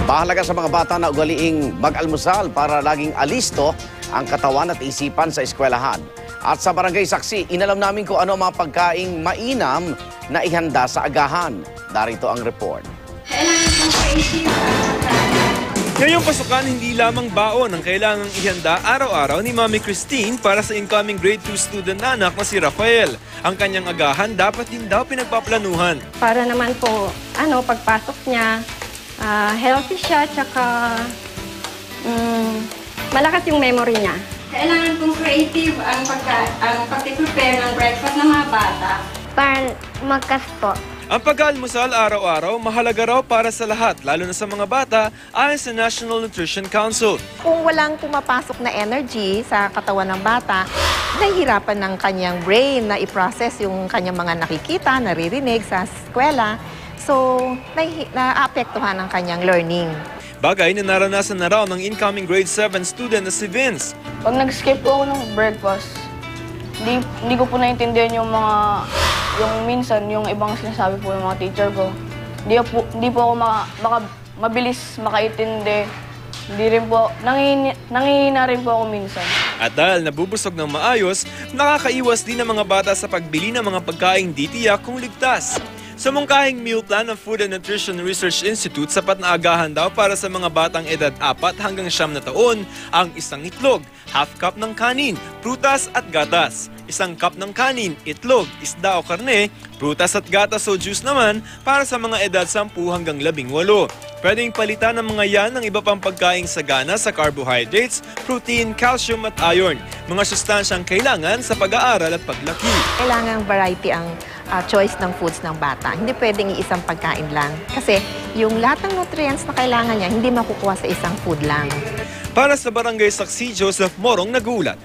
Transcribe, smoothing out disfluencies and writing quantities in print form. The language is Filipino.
Bahalaga sa mga bata na ugaliing mag-almusal para laging alisto ang katawan at isipan sa eskwelahan. At sa Barangay Saksi, inalam namin kung ano ang mga pagkaing mainam na ihanda sa agahan. Darito ang report. Ngayong pasukan, hindi lamang baon ang kailangang ihanda araw-araw ni Mami Christine para sa incoming grade 2 student na anak na si Rafael. Ang kanyang agahan dapat din daw pinagpaplanuhan. Para naman po, pagpasok niya, healthy siya, tsaka malakas yung memory niya. Kailangan pong creative ang pag-prepare ng breakfast ng mga bata. Para magkas po. Ang pag-aalmusal araw-araw mahalaga raw para sa lahat, lalo na sa mga bata, ayon sa National Nutrition Council. Kung walang pumapasok na energy sa katawan ng bata, nahihirapan ng kanyang brain na i-process yung kanyang mga nakikita, naririnig sa eskwela. So, naapektuhan ang kanyang learning. Bagay na naranasan na raw ng incoming grade 7 student na si Vince. Pag nag-skip po ako ng breakfast, hindi ko po naintindihan yung minsan, yung ibang sinasabi po ng mga teacher ko. Hindi po ako mabilis makaintindi. Hindi rin po, nangihina rin po ako minsan. At dahil nabubusog ng maayos, nakakaiwas din ang mga bata sa pagbili ng mga pagkaing di tiyak kung ligtas. Sa mungkahing meal plan ng Food and Nutrition Research Institute, sapat na agahan daw para sa mga batang edad 4 hanggang 9 na taon ang isang itlog, half cup ng kanin, prutas at gatas. Isang cup ng kanin, itlog, isda o karne, prutas at gatas o juice naman para sa mga edad 10 hanggang 18. Pwedeng palitan ng mga yan ng iba pang pagkaing sagana sa carbohydrates, protein, calcium at iron, mga sustansyang kailangan sa pag-aaral at paglaki. Kailangang variety ang choice ng foods ng bata. Hindi pwedeng isang pagkain lang. Kasi yung lahat ng nutrients na kailangan niya, hindi makukuha sa isang food lang. Para sa Barangay Saksi, Joseph Morong nagulat.